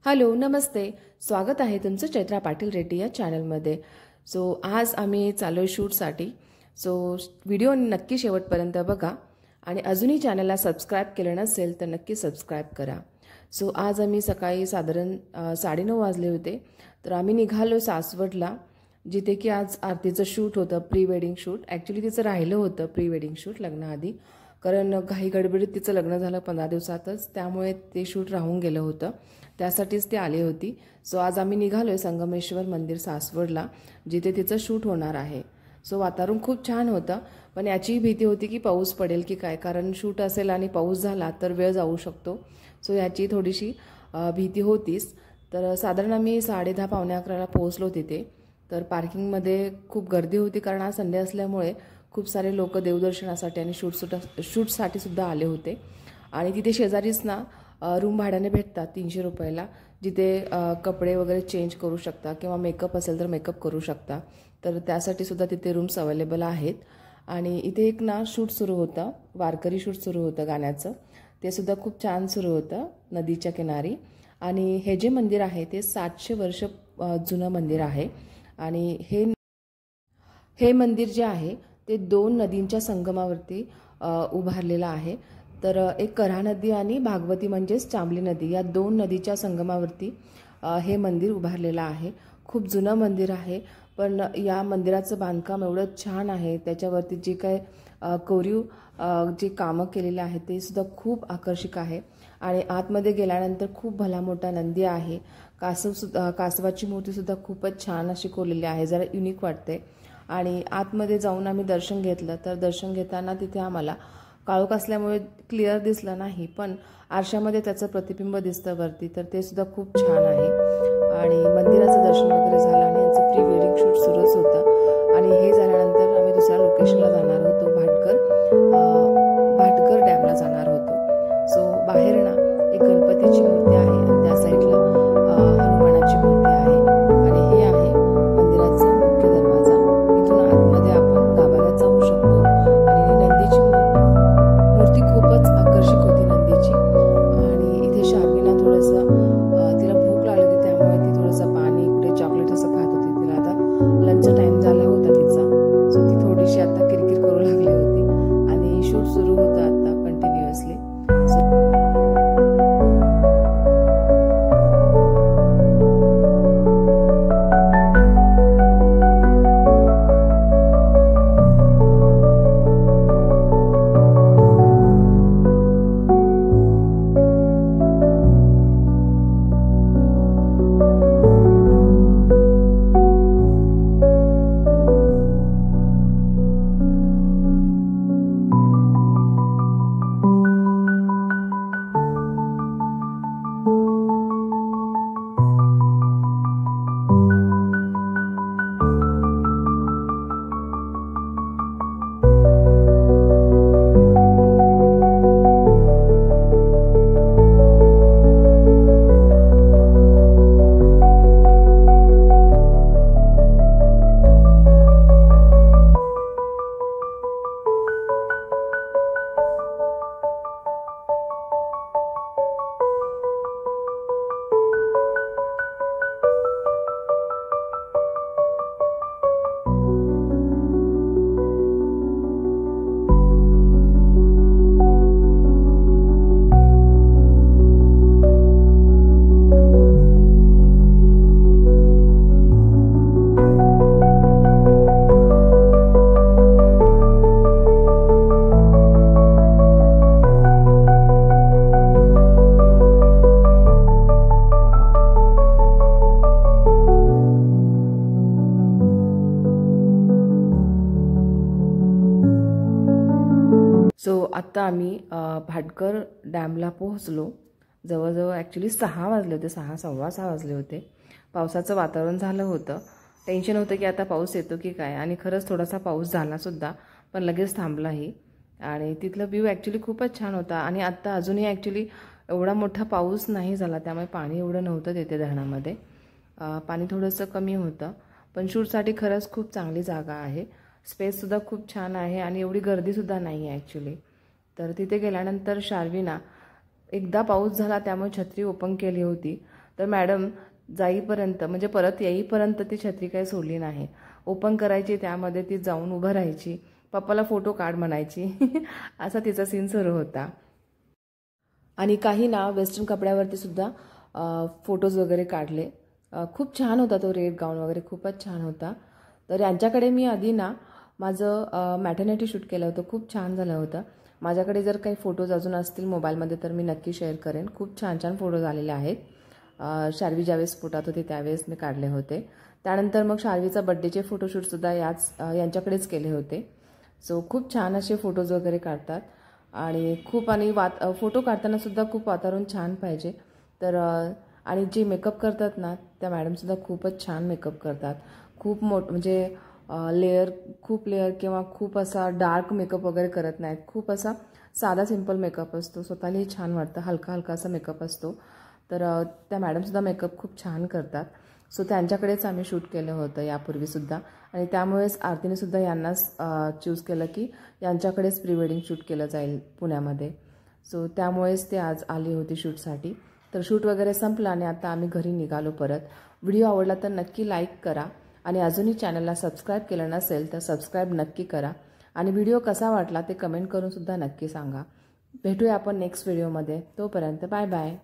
Hello नमस्ते, स्वागत आहे तुमचं चैत्रा पाटील रेड्डी या चॅनलमध्ये। आज आम्ही चालू शूटसाठी। व्हिडिओ नक्की शेवटपर्यंत बघा आणि अजूनही चॅनलला सबस्क्राईब केलं नसेल तर नक्की सबस्क्राईब करा। आज आम्ही सकाळी साधारण 9:30 वाजले होते, तर आम्ही निघालो सासवडला, जिथे की आज आरतीचं शूट होतं, प्री वेडिंग शूट। ॲक्च्युली तिचं राहिलं होतं प्री वेडिंग शूट लग्नाआधी, कारण घाई गडबडीत तिचं लग्न झालं 15 दिवसातच, त्यामुळे ते शूट राहून गेलं होतं, त्यासाठीच ती आली होती। आज आम्ही निघालोय संगमेश्वर मंदिर सासवडला, जिथे तिचं शूट होणार आहे। वातावरण खूप छान होतं, पण याची भीती होती की पाऊस पडेल की काय, कारण शूट असेल आणि पाऊस झाला तर वेळ जाऊ शकतो। याची थोडीशी भीती होतीच। तर साधारण आम्ही 10:30 पावणे 11ला पोहोचलो तिथे। तर पार्किंगमध्ये खूप गर्दी होती, कारण आज संडे असल्यामुळे खूप सारे लोक देवदर्शनासाठी आणि शूटसाठी सुद्धा आले होते। आणि तिथे शेजारीच ना रूम भाड्याने भेटतात 300 रुपयाला, जिथे कपडे वगैरे चेंज करू शकता किंवा मेकअप असेल तर मेकअप करू शकता। तर त्यासाठी सुद्धा तिथे रूम्स अवेलेबल आहेत। आणि इथे एक ना शूट सुरू होतं, वारकरी शूट सुरू होतं गाण्याचं, ते सुद्धा खूप छान सुरू होतं नदीच्या किनारी। आणि हे जे मंदिर आहे ते 700 वर्ष जुनं मंदिर आहे। आणि हे मंदिर जे आहे ते 2 नदींच्या संगमावरती उभारलेलं आहे। तर एक कऱ्हा नदी आणि भागवती म्हणजेच चांबली नदी, या 2 नदीच्या संगमावरती हे मंदिर उभारलेलं आहे। खूप जुनं मंदिर आहे, पण या मंदिराचं बांधकाम एवढं छान आहे, त्याच्यावरती जे काय कोरीव जे कामं केलेले आहेत ते सुद्धा खूप आकर्षक आहे। आणि आतमध्ये गेल्यानंतर खूप भला मोठा नंदी आहे, कासवाची मूर्तीसुद्धा खूपच छान अशी कोरलेली आहे, जरा युनिक वाटते। आणि आतमध्ये जाऊन आम्ही दर्शन घेतलं, तर दर्शन घेताना तिथे आम्हाला काळोख असल्यामुळे क्लिअर दिसलं नाही, पण आरशामध्ये त्याचं प्रतिबिंब दिसतं वरती, तर ते सुद्धा खूप छान आहे। आणि मंदिराचं दर्शन वगैरे झालं आणि यांचं प्री वेडिंग शूट सुरूच होतं। आणि हे झाल्यानंतर आम्ही दुसऱ्या लोकेशनला जाणार होतो, भाटकर डॅमला जाणार होतो। बाहेर ना एक गणपतीची मूर्ती आहे आणि त्या साईडला हनुमानाची मूर्ती आहे। आणि हे आहे मंदिराचं मुख्य दरवाजा, इथून आतमध्ये आपण गाभाऱ्यात जाऊ शकतो। आणि नंदीची मूर्ती खूपच आकर्षक होती नंदीची। आणि इथे शार्वीना थोडंसं तिला भूक लागली होती, त्यामुळे ती थोडंसं पाणी, कुठे चॉकलेट असं खात होती। तिला आता लंच टाइम झाला होता तिचा, ती थोडीशी आता किरकिर करू लागली होती। आणि शूट सुरू होतं आता कंटिन्युअसली। आत्ता आम्ही भाटकर डॅमला पोहोचलो। जवळजवळ ॲक्च्युली 6 वाजले होते, 6 सव्वा 6 वाजले होते। पावसाचं वातावरण झालं होतं, टेन्शन होतं की आता पाऊस येतो की काय, आणि खरंच थोडासा पाऊस झालासुद्धा, पण लगेच थांबलाही। आणि तिथलं व्ह्यू ॲक्च्युली खूपच छान होता। आणि आत्ता अजूनही ॲक्च्युली एवढा मोठा पाऊस नाही झाला, त्यामुळे पाणी एवढं नव्हतं तिथे धरणामध्ये, पाणी थोडंसं कमी होतं। पण शूटसाठी खरंच खूप चांगली जागा आहे, स्पेससुद्धा खूप छान आहे आणि एवढी गर्दीसुद्धा नाही आहे ॲक्च्युली। तर तिथे गेल्यानंतर शार्वीना एकदा पाऊस झाला त्यामुळे छत्री ओपन केली होती, तर मॅडम जाईपर्यंत म्हणजे परत येईपर्यंत ती छत्री काही सोडली नाही. ओपन करायची, त्यामध्ये ती जाऊन उभं राहायची, पप्पाला फोटो काढ म्हणायची. असा तिचा सीन सुरू होता. आणि काही ना वेस्टर्न कपड्यावरती सुद्धा फोटोज वगैरे काढले. खूप छान होता तो रेड गाऊन वगैरे, खूपच छान होता. तर यांच्याकडे मी आधी ना माझं मॅटर्निटी शूट केलं होतं, खूप छान झालं होतं. माझ्याकडे जर काही फोटोज अजून असतील मोबाईलमध्ये तर मी नक्की शेअर करेन. खूप छान छान फोटोज आलेले आहेत. शार्वी ज्यावेळेस पोटात होती त्यावेळेस मी काढले होते. त्यानंतर मग शार्वीचा बड्डेचे फोटोशूटसुद्धा यांच्याकडेच केले होते. सो खूप छान असे फोटोज वगैरे काढतात आणि फोटो काढताना सुद्धा खूप वातावरण छान पाहिजे. तर आणि जे मेकअप करतात ना त्या मॅडमसुद्धा खूपच छान मेकअप करतात. खूप म्हणजे खूप लेअर किंवा खूप असा डार्क मेकअप वगैरे करत नाहीत. खूप असा साधा सिंपल मेकअप असतो, स्वतःलाही छान वाटतं, हलका हलका असा मेकअप असतो. तर त्या मॅडमसुद्धा मेकअप खूप छान करतात. सो त्यांच्याकडेच आम्ही शूट केलं होतं यापूर्वीसुद्धा आणि त्यामुळेच आरतीनेसुद्धा यांनाच चूज केलं की यांच्याकडेच प्री वेडिंग शूट केलं जाईल पुण्यामध्ये. सो त्यामुळेच ते आज आली होती शूटसाठी. तर शूट वगैरे संपलं आणि आता आम्ही घरी निघालो परत. व्हिडिओ आवडला तर नक्की लाईक करा आणि अजूनही चॅनलला सबस्क्राईब केलं नसेल तर सबस्क्राईब नक्की करा आणि व्हिडिओ कसा वाटला ते कमेंट करूनसुद्धा नक्की सांगा. भेटूया आपण नेक्स्ट व्हिडिओमध्ये. तोपर्यंत बाय बाय.